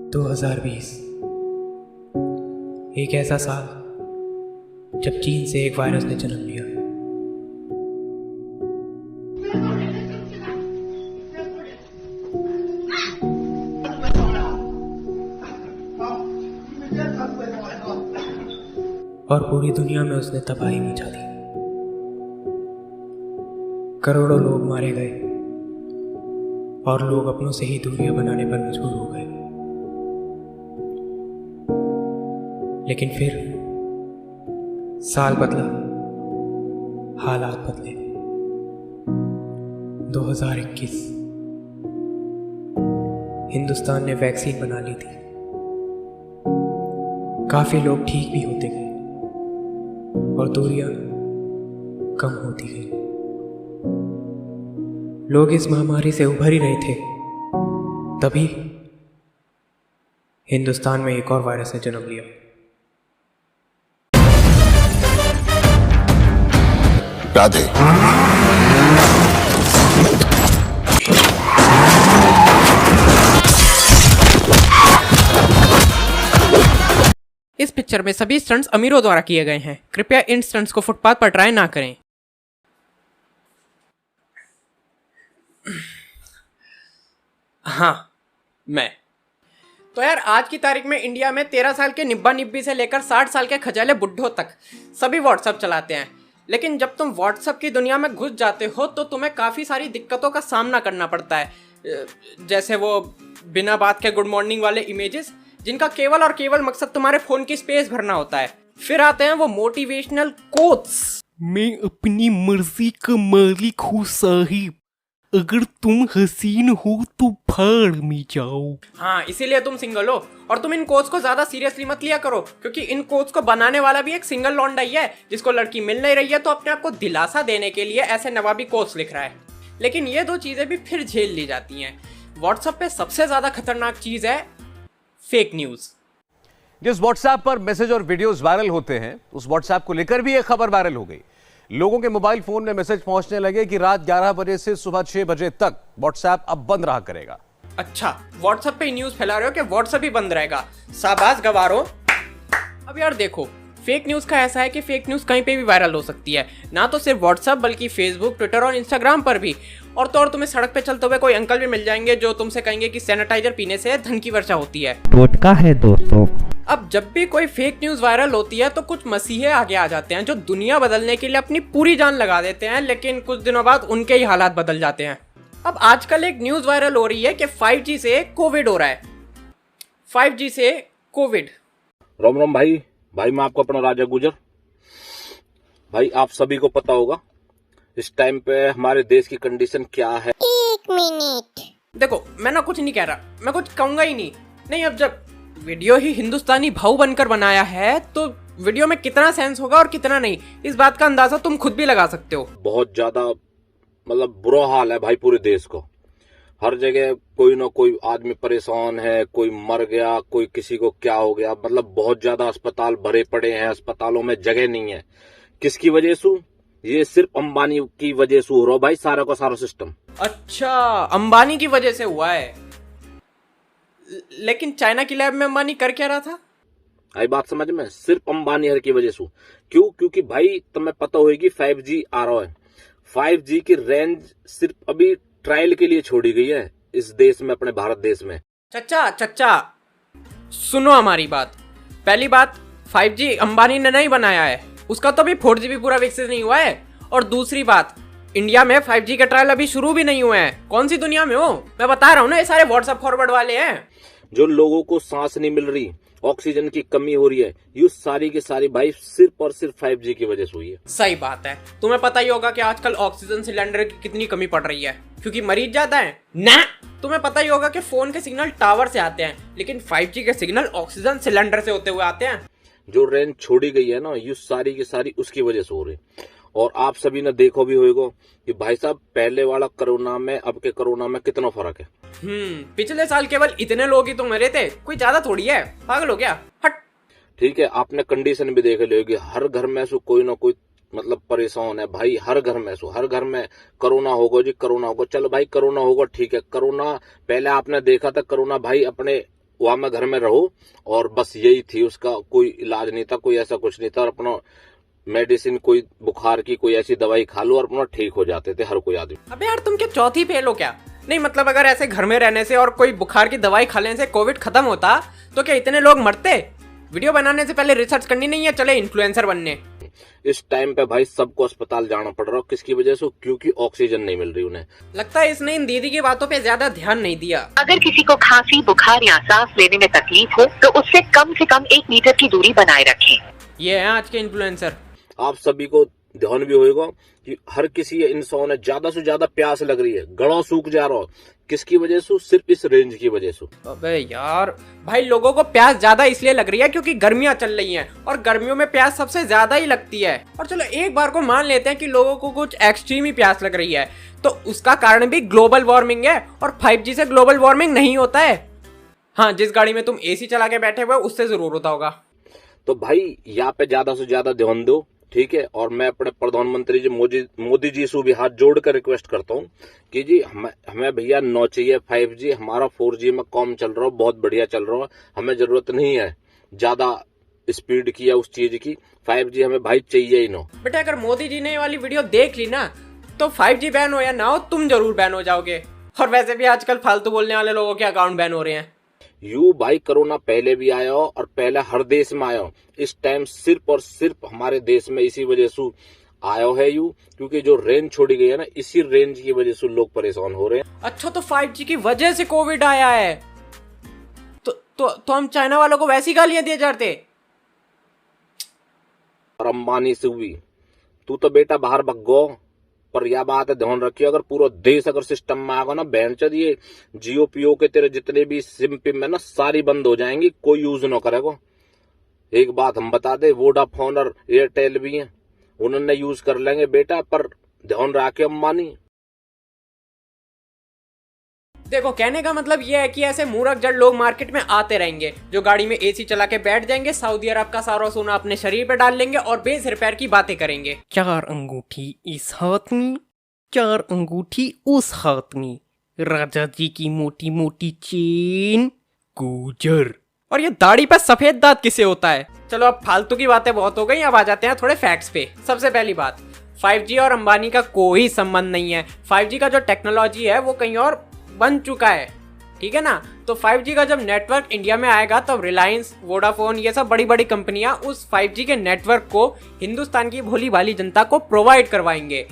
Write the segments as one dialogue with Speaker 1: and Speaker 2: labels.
Speaker 1: 2020 एक ऐसा साल जब चीन से एक वायरस ने जन्म लिया। और पूरी दुनिया में उसने तबाही मचा दी। करोड़ों लोग मारे गए और लोग अपनों से ही दूरियां बनाने पर मजबूर हो गए। लेकिन फिर साल बदला, हालात बदले। 2021 हिंदुस्तान ने वैक्सीन बना ली थी। काफी लोग ठीक भी होते गए और दूरियां कम होती गई। लोग इस महामारी से उभर ही रहे थे, तभी हिंदुस्तान में एक और वायरस ने जन्म लिया।
Speaker 2: राधे।
Speaker 3: इस पिक्चर में सभी स्टंट्स अमीरों द्वारा किए गए हैं। कृपया इन स्टंट्स को फुटपाथ पर ट्राई ना करें। हाँ, मैं तो यार आज की तारीख में इंडिया में 13 साल के निब्बा निब्बी से लेकर 60 साल के खजाले बुड्ढों तक सभी व्हाट्सएप चलाते हैं। लेकिन जब तुम व्हाट्सएप की दुनिया में घुस जाते हो तो तुम्हें काफ़ी सारी दिक्कतों का सामना करना पड़ता है। जैसे वो बिना बात के गुड मॉर्निंग वाले इमेजेस जिनका केवल और केवल मकसद तुम्हारे फ़ोन की स्पेस भरना होता है। फिर आते हैं वो मोटिवेशनल कोट्स।
Speaker 4: मैं अपनी मर्जी का मालिक हूँ साहिब, अगर तुम हसीन हो तो भाड़ में जाओ।
Speaker 3: हाँ, इसीलिए तुम सिंगल हो। और तुम इन कोट्स को ज्यादा सीरियसली मत लिया करो, क्योंकि इन कोट्स को बनाने वाला भी एक सिंगल लौंडा ही है जिसको लड़की मिल नहीं रही है, तो अपने आप को दिलासा देने के लिए ऐसे नवाबी कोट्स लिख रहा है। लेकिन ये दो चीजें भी फिर झेल ली जाती हैं। व्हाट्सएप पे सबसे ज्यादा खतरनाक चीज है फेक न्यूज।
Speaker 5: जिस व्हाट्सएप पर मैसेज और वीडियोस वायरल होते हैं, उस व्हाट्सएप को लेकर भी एक खबर वायरल हो गई। लोगों के मोबाइल फोन में मैसेज पहुंचने लगे कि रात 11 बजे से सुबह 6 बजे तक व्हाट्सएप अब बंद रहा करेगा।
Speaker 3: अच्छा, व्हाट्सएप पे न्यूज फैला रहे हो कि व्हाट्सएप ही बंद रहेगा? शाबाश गवारो। अब यार देखो, फेक न्यूज का ऐसा है कि फेक न्यूज कहीं पे भी वायरल हो सकती है, ना तो सिर्फ व्हाट्सएप बल्कि फेसबुक, ट्विटर और इंस्टाग्राम पर भी। और तो और तुम्हें सड़क पे चलते हुए कोई अंकल भी मिल जाएंगे जो तुमसे कहेंगे कि सैनिटाइजर पीने से धन की वर्षा होती है।
Speaker 4: टोटका है दोस्तों।
Speaker 3: अब जब भी कोई फेक न्यूज वायरल होती है तो कुछ मसीहे आगे आ जाते हैं जो दुनिया बदलने के लिए अपनी पूरी जान लगा देते हैं, लेकिन कुछ दिनों बाद उनके ही हालात बदल जाते हैं। अब आजकल एक न्यूज वायरल हो रही है कि 5G से कोविड हो रहा है। 5G से कोविड।
Speaker 6: राम राम भाई मैं आपको अपना राजा गुजर। भाई आप सभी को पता होगा इस टाइम पे हमारे देश की कंडीशन क्या है।
Speaker 7: 1 मिनट।
Speaker 3: देखो, मैं ना कुछ नहीं कह रहा, मैं कुछ कहूंगा ही नहीं। अब जब वीडियो ही हिंदुस्तानी भाव बनकर बनाया है तो वीडियो में कितना सेंस होगा और कितना नहीं, इस बात का अंदाजा तुम खुद भी लगा सकते हो।
Speaker 6: बहुत ज्यादा मतलब बुरा हाल है भाई पूरे देश को। हर जगह कोई ना कोई आदमी परेशान है, कोई मर गया, कोई किसी को क्या हो गया। मतलब बहुत ज्यादा अस्पताल भरे पड़े हैं, अस्पतालों में जगह नहीं है। किसकी वजह से? ये सिर्फ अंबानी की वजह से हो रहा भाई, सारा का सारा सिस्टम।
Speaker 3: अच्छा, अंबानी की वजह से हुआ है। लेकिन चाइना की लैब में अंबानी कर क्या रहा था?
Speaker 6: आई बात समझ में? सिर्फ अंबानी हर की वजह से। क्यों? क्योंकि भाई तुम्हें पता होगी 5G आ रहा है। 5G की रेंज सिर्फ अभी ट्रायल के लिए छोड़ी गई है इस देश में, अपने भारत देश में।
Speaker 3: चच्चा सुनो हमारी बात। पहली बात, 5G अंबानी ने नहीं बनाया है, उसका तो अभी 4G भी पूरा विकसित नहीं हुआ है। और दूसरी बात, इंडिया में 5G का ट्रायल अभी शुरू भी नहीं हुए हैं। कौन सी दुनिया में हो? मैं बता रहा हूँ ना, ये सारे व्हाट्सएप फॉरवर्ड वाले हैं।
Speaker 6: जो लोगों को सांस नहीं मिल रही, ऑक्सीजन की कमी हो रही है, ये सारी की सारी भाई सिर्फ और सिर्फ 5G की वजह से हुई है।
Speaker 3: सही बात है। तुम्हें पता ही होगा कि आजकल ऑक्सीजन सिलेंडर की कितनी कमी पड़ रही है, क्योंकि मरीज ज्यादा है ना। तुम्हें पता ही होगा कि फोन के सिग्नल टावर से आते हैं, लेकिन 5G के सिग्नल ऑक्सीजन सिलेंडर से होते हुए आते हैं।
Speaker 6: जो रेंज छोड़ी गई है ना, ये सारी की सारी उसकी वजह से हो रही। और आप सभी ने देखो भी होगा कि भाई साहब पहले वाला कोरोना में अब के कोरोना में कितना फर्क है।
Speaker 3: पिछले साल केवल इतने लोग ही तो मरे थे, कोई ज्यादा थोड़ी है। पागल हो गया? हट।
Speaker 6: ठीक है, आपने कंडीशन भी देख ली होगी, हर घर में से कोई ना कोई मतलब परेशान है भाई। हर घर में हर घर में कोरोना होगा जी, कोरोना होगा। चलो भाई कोरोना होगा, ठीक है। कोरोना पहले आपने देखा था, कोरोना भाई अपने वहां में घर में रहो, और बस यही थी उसका, कोई इलाज नहीं था, कोई ऐसा कुछ नहीं था, और अपना मेडिसिन, कोई बुखार की कोई ऐसी दवाई खा लो और अपना ठीक हो जाते थे हर कोई आदमी।
Speaker 3: अबे यार तुम क्या चौथी फेल हो क्या? नहीं मतलब अगर ऐसे घर में रहने से और कोई बुखार की दवाई खा लेने से कोविड खत्म होता तो क्या इतने लोग मरते? वीडियो बनाने से पहले रिसर्च करनी नहीं है, चले इन्फ्लुएंसर बनने।
Speaker 6: इस टाइम पे भाई सबको अस्पताल जाना पड़ रहा है, किसकी वजह से? क्योंकि ऑक्सीजन नहीं मिल रही उन्हें।
Speaker 3: लगता है इसने इन दीदी की बातों पे ज्यादा ध्यान नहीं दिया।
Speaker 2: अगर किसी को खांसी, बुखार या सांस लेने में तकलीफ हो तो उससे कम से कम 1 मीटर की दूरी बनाए रखें।
Speaker 3: ये है आज के इन्फ्लुएंसर।
Speaker 6: आप सभी को ध्यान भी होगा कि हर किसी इंसान है ज्यादा से ज्यादा प्यास लग रही है, गला सूख जा रहा है, किसकी वजह से? सिर्फ इस रेंज की वजह से।
Speaker 3: अबे यार भाई लोगों को प्यास ज्यादा इसलिए लग रही है क्योंकि गर्मियां चल रही हैं और गर्मियों में प्यास सबसे ज्यादा ही लगती है। और चलो एक बार को मान लेते हैं कि लोगों को कुछ एक्सट्रीम ही प्यास लग रही है, तो उसका कारण भी ग्लोबल वार्मिंग है, और 5G से ग्लोबल वार्मिंग नहीं होता है। हाँ, जिस गाड़ी में तुम AC चला के बैठे हुए उससे जरूर होता होगा।
Speaker 6: तो भाई यहाँ पे ज्यादा से ज्यादा ध्यान दो, ठीक है। और मैं अपने प्रधानमंत्री जी मोदी जी से भी हाथ जोड़कर रिक्वेस्ट करता हूँ कि जी हमें भैया न चाहिए 5G, हमारा 4G में काम चल रहा हो, बहुत बढ़िया चल रहा हो, हमें जरूरत नहीं है ज्यादा स्पीड की या उस चीज की। 5G हमें भाई चाहिए ही ना।
Speaker 3: बेटा अगर मोदी जी ने ये वाली वीडियो देख ली ना तो 5G बैन हो या ना हो तुम जरूर बैन हो जाओगे। और वैसे भी आजकल फालतू बोलने वाले लोगों के अकाउंट बैन हो रहे हैं।
Speaker 6: यू भाई कोरोना पहले भी आया हो और पहले हर देश में आया हो, इस टाइम सिर्फ और सिर्फ हमारे देश में इसी वजह से आया है यू, क्योंकि जो रेंज छोड़ी गई है ना, इसी रेंज की वजह से लोग परेशान हो रहे हैं।
Speaker 3: अच्छा तो 5G की वजह से कोविड आया है? तो हम चाइना वालों को वैसी गालियां दिए जाते।
Speaker 6: और अंबानी से हुई, तू तो बेटा बाहर भग गो, पर यह बात है ध्यान रखिए, अगर पूरा देश अगर सिस्टम में आएगा ना, बैंड ये जियो पियो के तेरे जितने भी सिम पिम है ना, सारी बंद हो जाएंगी, कोई यूज ना करेगा। एक बात हम बता दे, वोडाफोन और एयरटेल भी हैं, उन्होंने यूज कर लेंगे बेटा, पर ध्यान रखे अंबानी।
Speaker 3: देखो कहने का मतलब ये है कि ऐसे मूर्ख जड़ लोग मार्केट में आते रहेंगे जो गाड़ी में AC चला के बैठ जाएंगे, सऊदी अरब का सारा सोना अपने शरीर पे डाल लेंगे और बेसिर पैर की बातें करेंगे।
Speaker 4: 4 अंगूठी इस हाथ में, 4 अंगूठी उस हाथ में, राजा जी की मोटी मोटी चेन, गुजर।
Speaker 3: और ये दाढ़ी पे सफेद दांत किसे होता है? चलो अब फालतू की बातें बहुत हो गई, अब आ जाते हैं थोड़े फैक्ट्स पे। सबसे पहली बात, 5G और अंबानी का कोई संबंध नहीं है। 5G का जो टेक्नोलॉजी है वो कहीं और बन चुका है, ठीक है ना। तो 5G का जब नेटवर्क इंडिया में आएगा तब रिलायंस, वोडाफोन, ये सब बड़ी बड़ी कंपनियां उस 5G के नेटवर्क को हिंदुस्तान की भोली भाली जनता को प्रोवाइड करवाएंगे।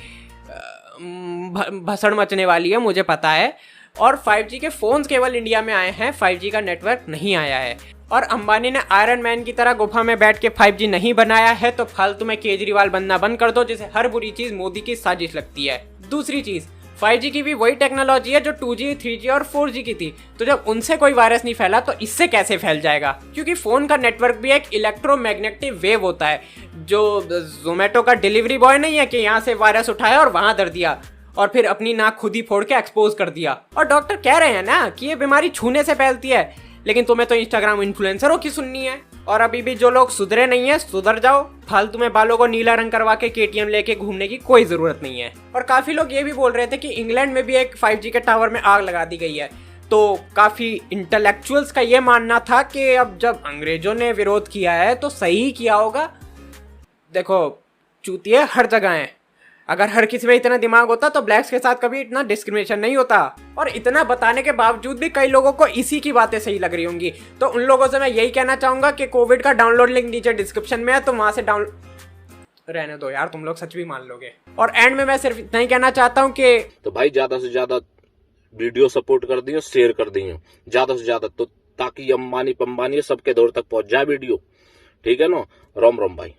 Speaker 3: भसड़ मचने वाली है मुझे पता है। और 5G के फोन्स केवल इंडिया में आए हैं, 5G का नेटवर्क नहीं आया है। और अंबानी ने आयरन मैन की तरह गुफा में बैठ के 5G नहीं बनाया है, तो फालतू में केजरीवाल बनना बंद कर दो, जिसे हर बुरी चीज मोदी की साजिश लगती है। दूसरी चीज, 5G की भी वही टेक्नोलॉजी है जो 2G, 3G और 4G की थी, तो जब उनसे कोई वायरस नहीं फैला तो इससे कैसे फैल जाएगा? क्योंकि फोन का नेटवर्क भी एक इलेक्ट्रोमैग्नेटिक वेव होता है, जो जोमेटो का डिलीवरी बॉय नहीं है कि यहाँ से वायरस उठाया और वहां धर दिया और फिर अपनी नाक खुद ही फोड़ के एक्सपोज कर दिया। और डॉक्टर कह रहे हैं ना कि ये बीमारी छूने से फैलती है, लेकिन तुम्हें तो इंस्टाग्राम इन्फ्लुएंसरों की सुननी है। और अभी भी जो लोग सुधरे नहीं है, सुधर जाओ। फालतू में बालों को नीला रंग करवा के KTM लेके घूमने की कोई जरूरत नहीं है। और काफी लोग ये भी बोल रहे थे कि इंग्लैंड में भी एक 5G के टावर में आग लगा दी गई है। तो काफी इंटेलेक्चुअल्स का ये मानना था कि अब जब अंग्रेजों ने विरोध किया है तो सही किया होगा। देखो चूतिए हर जगह हैं, अगर हर किसी में इतना दिमाग होता तो ब्लैक्स के साथ कभी इतना डिस्क्रिमिनेशन नहीं होता। और इतना बताने के बावजूद भी कई लोगों को इसी की बातें सही लग रही होंगी, तो उन लोगों से मैं यही कहना चाहूंगा कि कोविड का डाउनलोड लिंक नीचे डिस्क्रिप्शन में है, तो वहां से रहने दो यार, तुम लोग सच भी मान लोगे। और एंड में मैं सिर्फ इतना ही कहना चाहता हूँ कि
Speaker 6: तो भाई ज्यादा से ज्यादा वीडियो सपोर्ट कर दियो, शेयर कर दियो ज्यादा से ज्यादा, तो ताकि अंबानी पंबानी सबके दौर तक पहुंच जाए वीडियो, ठीक है ना। राम राम भाई।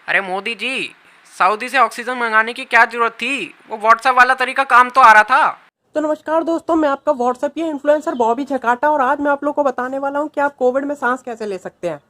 Speaker 3: अरे मोदी जी, सऊदी से ऑक्सीजन मंगाने की क्या जरूरत थी? वो व्हाट्सएप वाला तरीका काम तो आ रहा था। तो नमस्कार दोस्तों, मैं आपका व्हाट्सएप इन्फ्लुएंसर बॉबी झकाटा, और आज मैं आप लोग को बताने वाला हूँ कि आप कोविड में सांस कैसे ले सकते हैं।